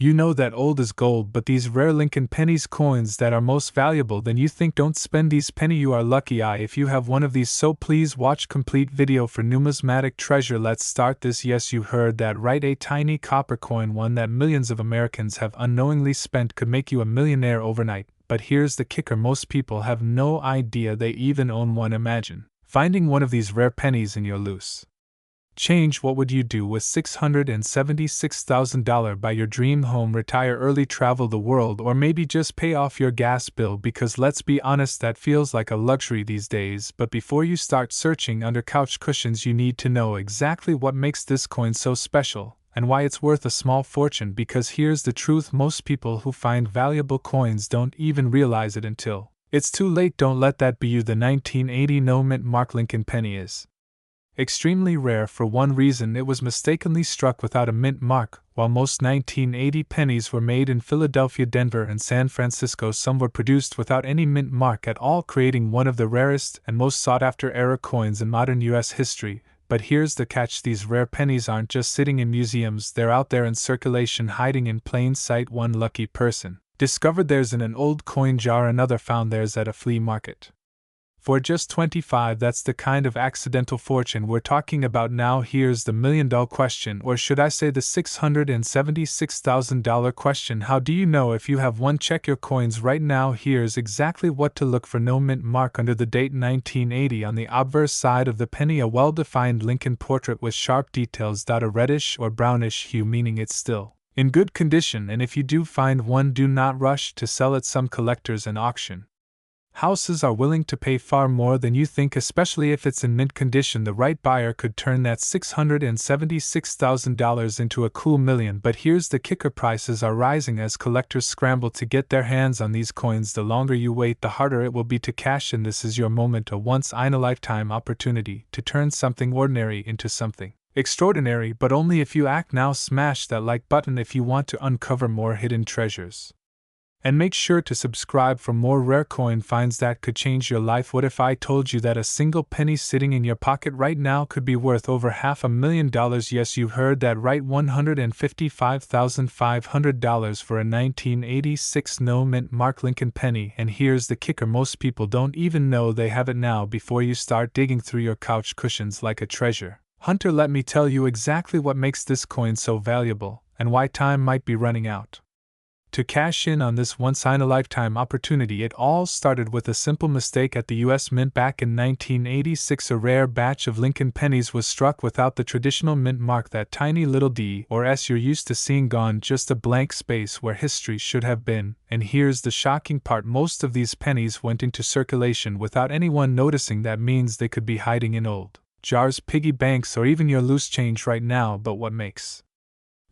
You know that old is gold, but these rare Lincoln pennies coins that are most valuable than you think. Don't spend these penny. You are lucky if you have one of these, so please watch complete video for numismatic treasure. Let's start this. Yes, you heard that right, a tiny copper coin, one that millions of Americans have unknowingly spent, could make you a millionaire overnight. But here's the kicker, most people have no idea they even own one. Imagine finding one of these rare pennies in your loose change. What would you do with $676,000? Buy your dream home, retire early, travel the world, or maybe just pay off your gas bill? Because let's be honest, that feels like a luxury these days. But before you start searching under couch cushions, you need to know exactly what makes this coin so special and why it's worth a small fortune. Because here's the truth, most people who find valuable coins don't even realize it until it's too late. Don't let that be you. The 1980 no mint mark Lincoln penny is extremely rare for one reason: it was mistakenly struck without a mint mark. While most 1980 pennies were made in Philadelphia, Denver, and San Francisco, some were produced without any mint mark at all, creating one of the rarest and most sought-after era coins in modern U.S. history. But here's the catch, these rare pennies aren't just sitting in museums, they're out there in circulation, hiding in plain sight. One lucky person discovered theirs in an old coin jar, another found theirs at a flea market for just $25. That's the kind of accidental fortune we're talking about. Now here's the million-dollar question, or should I say the $676,000 question. How do you know if you have one? Check your coins right now. Here's exactly what to look for. No mint mark under the date 1980. On the obverse side of the penny, a well-defined Lincoln portrait with sharp details. A reddish or brownish hue, meaning it's still in good condition, and if you do find one, do not rush to sell it. Some collectors and auction houses are willing to pay far more than you think, especially if it's in mint condition. The right buyer could turn that $676,000 into a cool million. But here's the kicker, prices are rising as collectors scramble to get their hands on these coins. The longer you wait, the harder it will be to cash in. This is your moment, a once-in-a-lifetime opportunity to turn something ordinary into something extraordinary, but only if you act now. Smash that like button if you want to uncover more hidden treasures. And make sure to subscribe for more rare coin finds that could change your life. What if I told you that a single penny sitting in your pocket right now could be worth over $500,000? Yes, you heard that right, $155,500 for a 1986 no mint mark Lincoln penny. And here's the kicker, most people don't even know they have it. Now, before you start digging through your couch cushions like a treasure hunter, let me tell you exactly what makes this coin so valuable and why time might be running out to cash in on this once-in-a-lifetime opportunity. It all started with a simple mistake at the U.S. Mint back in 1986. A rare batch of Lincoln pennies was struck without the traditional mint mark, that tiny little D or S you're used to seeing, gone, just a blank space where history should have been. And here's the shocking part, most of these pennies went into circulation without anyone noticing. That means they could be hiding in old jars, piggy banks, or even your loose change right now. But what makes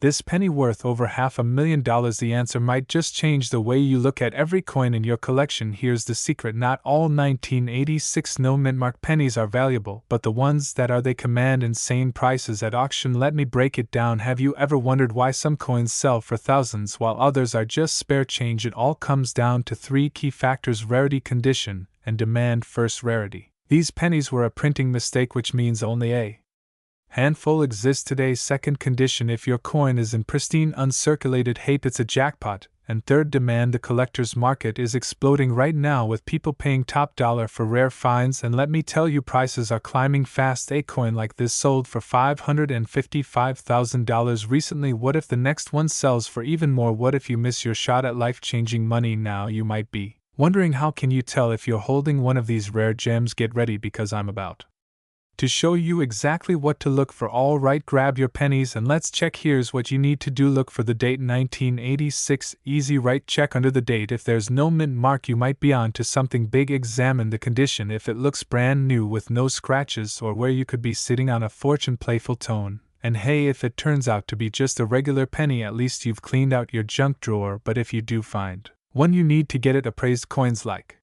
this penny worth over $500,000? The answer might just change the way you look at every coin in your collection. Here's the secret, not all 1986 no mint mark pennies are valuable, but the ones that are, they command insane prices at auction. Let me break it down. Have you ever wondered why some coins sell for thousands while others are just spare change? It all comes down to three key factors: rarity, condition, and demand. First, rarity. These pennies were a printing mistake, which means only a handful exist today. Second, condition. If your coin is in pristine, uncirculated state, it's a jackpot. And third, demand. The collector's market is exploding right now with people paying top dollar for rare finds, and let me tell you, prices are climbing fast. A coin like this sold for $555,000 recently. What if the next one sells for even more? What if you miss your shot at life-changing money? Now you might be wondering, how can you tell if you're holding one of these rare gems? Get ready, because I'm about to show you exactly what to look for. All right, grab your pennies and let's check. Here's what you need to do. Look for the date 1986. Easy, right? Check under the date. If there's no mint mark, you might be on to something big. Examine the condition. If it looks brand new with no scratches, or where you could be sitting on a fortune, playful tone. And hey, if it turns out to be just a regular penny, at least you've cleaned out your junk drawer. But if you do find one, you need to get it appraised. Coins like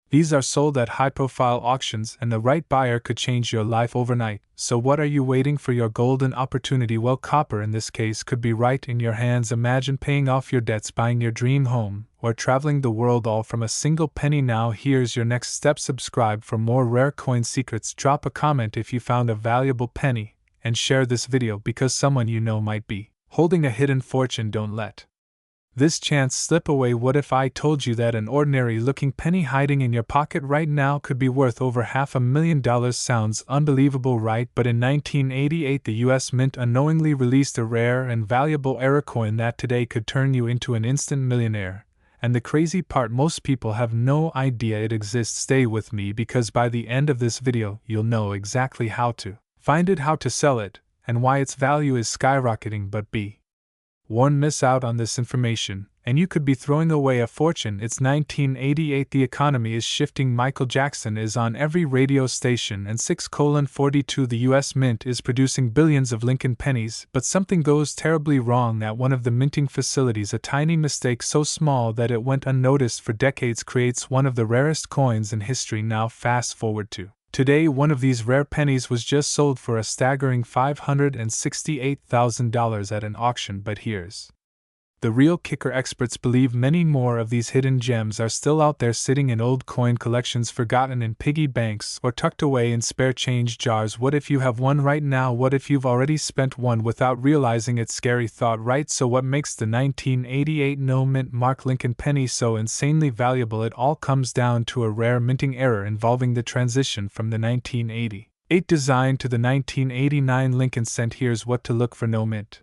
these are sold at high-profile auctions, and the right buyer could change your life overnight. So what are you waiting for? Your golden opportunity. Well, copper in this case could be right in your hands. Imagine paying off your debts, buying your dream home, or traveling the world, all from a single penny. Now here's your next step. Subscribe for more rare coin secrets. Drop a comment if you found a valuable penny, and share this video because someone you know might be holding a hidden fortune. Don't let This chance slip away. What if I told you that an ordinary-looking penny hiding in your pocket right now could be worth over $500,000? Sounds unbelievable, right? But in 1988 the US Mint unknowingly released a rare and valuable error coin that today could turn you into an instant millionaire. And the crazy part, most people have no idea it exists. Stay with me, because by the end of this video you'll know exactly how to find it, how to sell it, and why its value is skyrocketing. But be warned, miss out on this information, and you could be throwing away a fortune. It's 1988, the economy is shifting, Michael Jackson is on every radio station, and 6:42 the US Mint is producing billions of Lincoln pennies, but something goes terribly wrong at one of the minting facilities. A tiny mistake so small that it went unnoticed for decades creates one of the rarest coins in history. Now fast forward to today. One of these rare pennies was just sold for a staggering $568,000 at an auction. But here's the real kicker: experts believe many more of these hidden gems are still out there, sitting in old coin collections, forgotten in piggy banks, or tucked away in spare change jars. What if you have one right now? What if you've already spent one without realizing it? Scary thought, right? So what makes the 1988 no-mint mark Lincoln penny so insanely valuable? It all comes down to a rare minting error involving the transition from the 1988 design to the 1989 Lincoln cent. Here's what to look for: no mint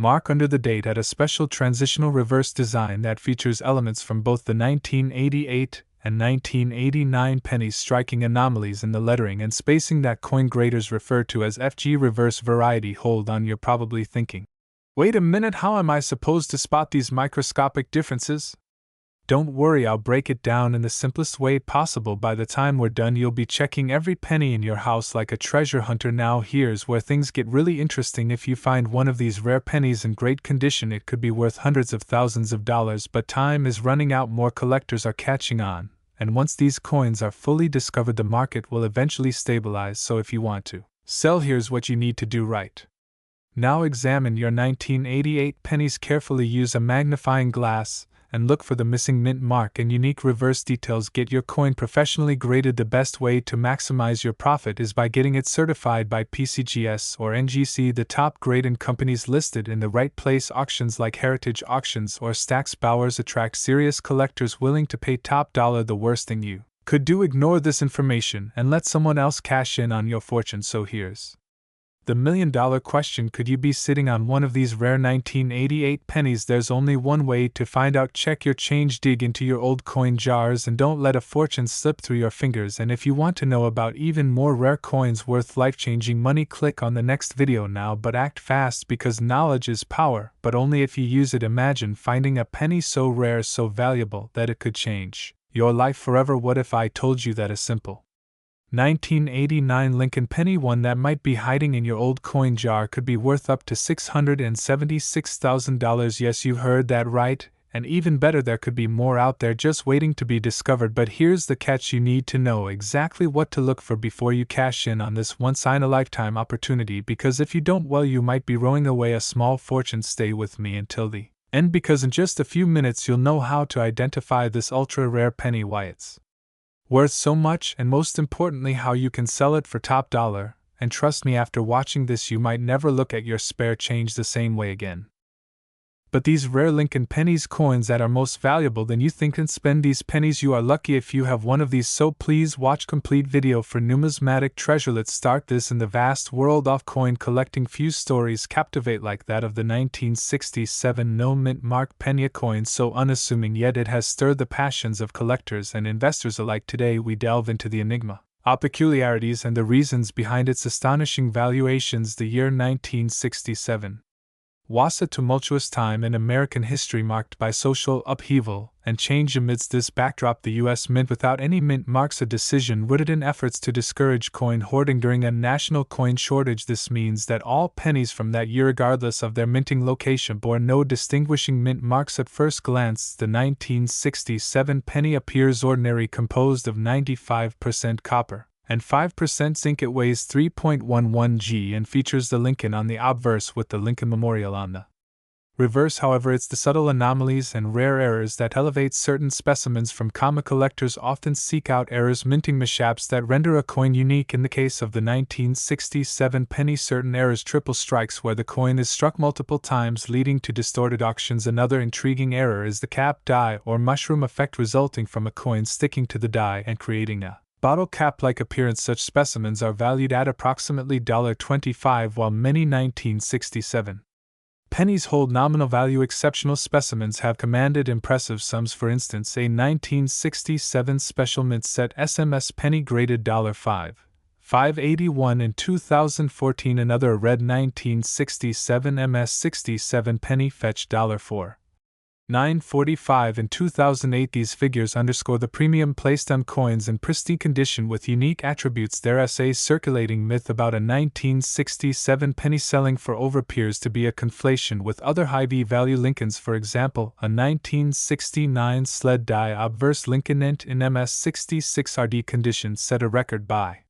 mark under the date at a special transitional reverse design that features elements from both the 1988 and 1989 pennies, striking anomalies in the lettering and spacing that coin graders refer to as FG reverse variety. Hold on, you're probably thinking, wait a minute, how am I supposed to spot these microscopic differences? Don't worry, I'll break it down in the simplest way possible. By the time we're done, you'll be checking every penny in your house like a treasure hunter. Now here's where things get really interesting. If you find one of these rare pennies in great condition, it could be worth hundreds of thousands of dollars. But time is running out, more collectors are catching on, and once these coins are fully discovered, the market will eventually stabilize. So if you want to sell, here's what you need to do right now. Examine your 1988 pennies carefully. Use a magnifying glass and look for the missing mint mark and unique reverse details. Get your coin professionally graded. The best way to maximize your profit is by getting it certified by PCGS or NGC, the top grade, and companies listed in the right place. Auctions like Heritage Auctions or Stack's Bowers attract serious collectors willing to pay top dollar. The worst thing you could do: ignore this information and let someone else cash in on your fortune. So here's the million-dollar question: could you be sitting on one of these rare 1988 pennies? There's only one way to find out. Check your change, dig into your old coin jars, and don't let a fortune slip through your fingers. And if you want to know about even more rare coins worth life-changing money, click on the next video now. But act fast, because knowledge is power, but only if you use it. Imagine finding a penny so rare, so valuable, that it could change your life forever. What if I told you that a simple 1989 Lincoln penny, one that might be hiding in your old coin jar, could be worth up to $676,000? Yes, you heard that right, and even better, there could be more out there just waiting to be discovered. But here's the catch: you need to know exactly what to look for before you cash in on this once-in-a-lifetime opportunity, because if you don't, well, you might be rowing away a small fortune. Stay with me until the end, because in just a few minutes you'll know how to identify this ultra-rare penny, why it's worth so much, and most importantly, how you can sell it for top dollar. And trust me, after watching this, you might never look at your spare change the same way again. But these rare Lincoln pennies, coins that are most valuable than you think, and spend these pennies. You are lucky if you have one of these, so please watch complete video for numismatic treasure. Let's start this. In the vast world of coin collecting, few stories captivate like that of the 1967 no-mint mark penny, a coin so unassuming, yet it has stirred the passions of collectors and investors alike. Today we delve into the enigma, peculiarities, and the reasons behind its astonishing valuations. The year 1967 was a tumultuous time in American history, marked by social upheaval and change. Amidst this backdrop, the U.S. Mint, without any mint marks, a decision rooted in efforts to discourage coin hoarding during a national coin shortage. This means that all pennies from that year, regardless of their minting location, bore no distinguishing mint marks. At first glance, the 1967 penny appears ordinary, composed of 95% copper and 5% zinc. It weighs 3.11 g and features the Lincoln on the obverse with the Lincoln Memorial on the Reverse, however, it's the subtle anomalies and rare errors that elevate certain specimens from common. Collectors often seek out errors, minting mishaps that render a coin unique. In the case of the 1967 penny, certain errors triple strikes where the coin is struck multiple times, leading to distorted auctions. Another intriguing error is the cap die or mushroom effect, resulting from a coin sticking to the die and creating a bottle cap-like appearance. Such specimens are valued at approximately $25, while many 1967 pennies hold nominal value. Exceptional specimens have commanded impressive sums. For instance, a 1967 special mint set SMS penny graded $5.81 in 2014. Another red 1967 MS67 penny fetched $4.945 in 2008. These figures underscore the premium placed on coins in pristine condition with unique attributes. There's a circulating myth about a 1967 penny selling for over appears to be a conflation with other high value Lincolns. For example, a 1969 sled die obverse Lincoln Int in MS66 RD condition set a record by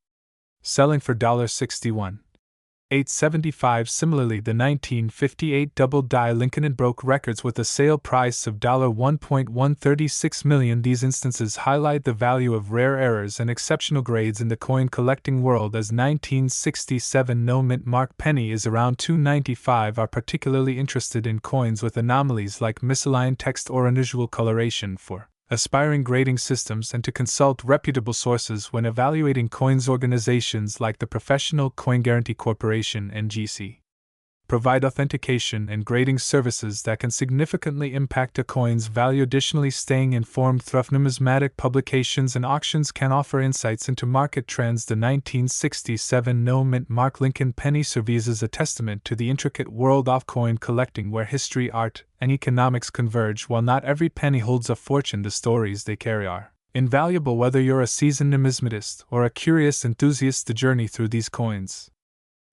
selling for $61.875. Similarly, the 1958 double die Lincoln Int broke records with a sale price of $1.136 million. These instances highlight the value of rare errors and exceptional grades in the coin collecting world. As 1967 no mint mark penny is around $2.95, are particularly interested in coins with anomalies like misaligned text or unusual coloration for aspiring grading systems, and to consult reputable sources when evaluating coins. Organizations like the Professional Coin Guarantee Corporation (NGC) provide authentication and grading services that can significantly impact a coin's value. Additionally, staying informed through numismatic publications and auctions can offer insights into market trends. The 1967 no mint mark Lincoln penny serves as a testament to the intricate world of coin collecting, where history, art, and economics converge. While not every penny holds a fortune, the stories they carry are invaluable. Whether you're a seasoned numismatist or a curious enthusiast, the journey through these coins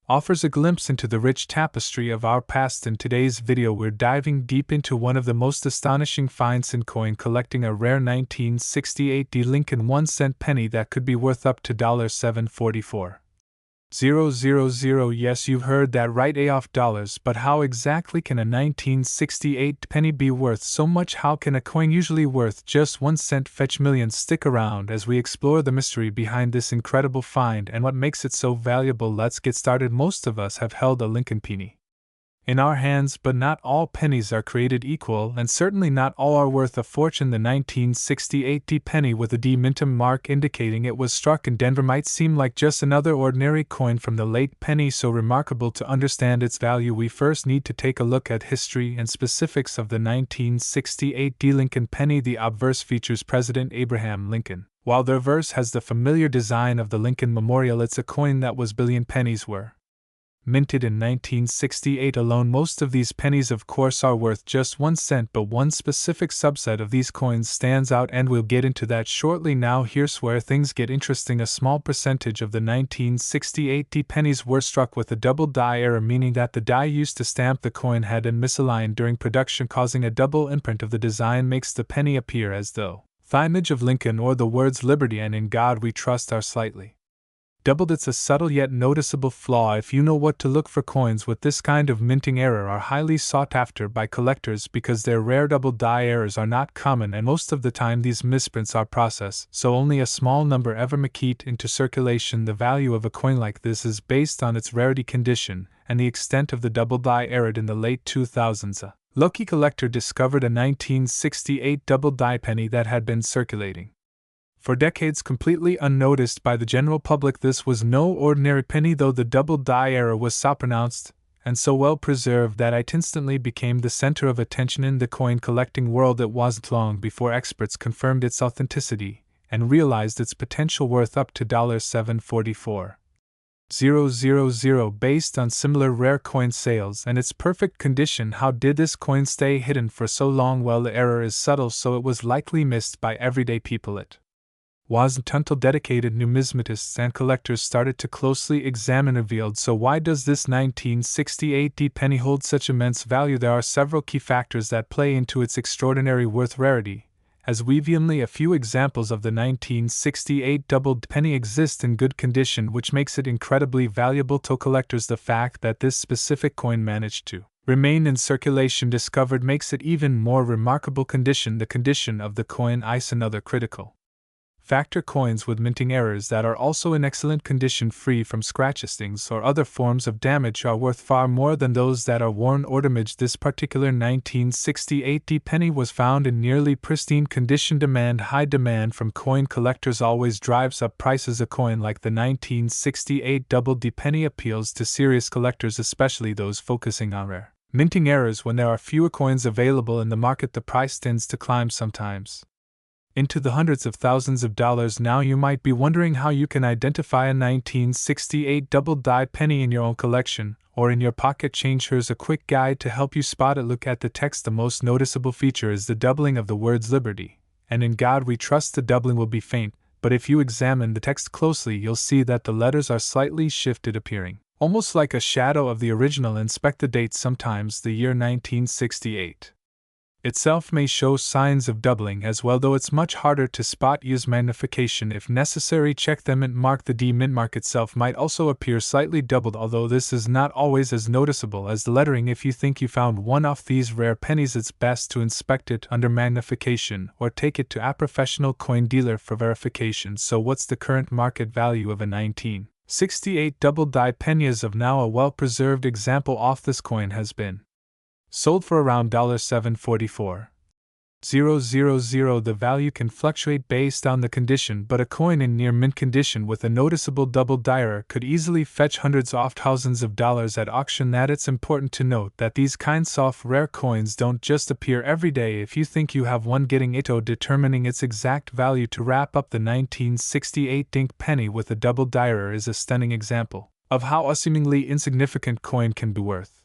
offers a glimpse into the rich tapestry of our past. In today's video, we're diving deep into one of the most astonishing finds in coin collecting, a rare 1968 Lincoln 1-cent penny that could be worth up to $744,000. Yes, you've heard that right, $dollars. But how exactly can a 1968 penny be worth so much? How can a coin usually worth just 1 cent fetch millions? Stick around as we explore the mystery behind this incredible find and what makes it so valuable. Let's get started. Most of us have held a Lincoln penny in our hands, but not all pennies are created equal, and certainly not all are worth a fortune. The 1968 penny with a D mintum mark indicating it was struck in Denver might seem like just another ordinary coin from the late penny. So remarkable to understand its value, we first need to take a look at history and specifics of the 1968 Lincoln penny. The obverse features President Abraham Lincoln, while the reverse has the familiar design of the Lincoln Memorial. It's a coin that was billion pennies were minted in 1968 alone. Most of these pennies, of course, are worth just 1 cent, but one specific subset of these coins stands out, and we'll get into that shortly. Now, here's where things get interesting. A small percentage of the 1968 pennies were struck with a double die error, meaning that the die used to stamp the coin had been misaligned during production, causing a double imprint of the design. Makes the penny appear as though the image of Lincoln or the words "Liberty" and "In God We Trust" are slightly doubled. It's a subtle yet noticeable flaw. If you know what to look for, coins with this kind of minting error are highly sought after by collectors because their rare double die errors are not common, and most of the time these misprints are processed, so only a small number ever make it into circulation. The value of a coin like this is based on its rarity, condition, and the extent of the double die error. In the late 2000s, a lucky collector discovered a 1968 double die penny that had been circulating for decades completely unnoticed by the general public. This was no ordinary penny, though the double die error was so pronounced and so well preserved that it instantly became the center of attention in the coin collecting world. It wasn't long before experts confirmed its authenticity and realized its potential worth up to $744,000 based on similar rare coin sales and its perfect condition. How did this coin stay hidden for so long? Well, the error is subtle, so it was likely missed by everyday people. It wasn't until dedicated numismatists and collectors started to closely examine revealed. So why does this 1968 penny hold such immense value? There are several key factors that play into its extraordinary worth. Rarity, as we've only a few examples of the 1968 doubled penny exist in good condition, which makes it incredibly valuable to collectors. The fact that this specific coin managed to remain in circulation discovered makes it even more remarkable condition. The condition of the coin is another critical factor. Coins with minting errors that are also in excellent condition, free from scratchings or other forms of damage, are worth far more than those that are worn or damaged. This particular 1968 penny was found in nearly pristine condition. High demand from coin collectors always drives up prices. A coin like the 1968 double D penny appeals to serious collectors, especially those focusing on rare minting errors. When there are fewer coins available in the market, the price tends to climb, sometimes into the hundreds of thousands of dollars. Now you might be wondering how you can identify a 1968 double-die penny in your own collection or in your pocket change. Here's a quick guide to help you spot it. Look at the text. The most noticeable feature is the doubling of the words liberty, and in God we trust. The doubling will be faint, but if you examine the text closely you'll see that the letters are slightly shifted, appearing almost like a shadow of the original. Inspect the date. Sometimes the year 1968 itself may show signs of doubling as well, though it's much harder to spot. Use magnification if necessary. Check the mint mark. The D mint mark itself might also appear slightly doubled, although this is not always as noticeable as the lettering. If you think you found one of these rare pennies, it's best to inspect it under magnification or take it to a professional coin dealer for verification. So what's the current market value of a 1968 double-die penny? As of now, a well-preserved example of this coin has been sold for around $744,000. The value can fluctuate based on the condition, but a coin in near mint condition with a noticeable double-die error could easily fetch hundreds of thousands of dollars at auction. That it's important to note that these kinds of rare coins don't just appear every day. If you think you have one, getting it or determining its exact value. To wrap up, the 1968 dink penny with a double-die error is a stunning example of how a seemingly insignificant coin can be worth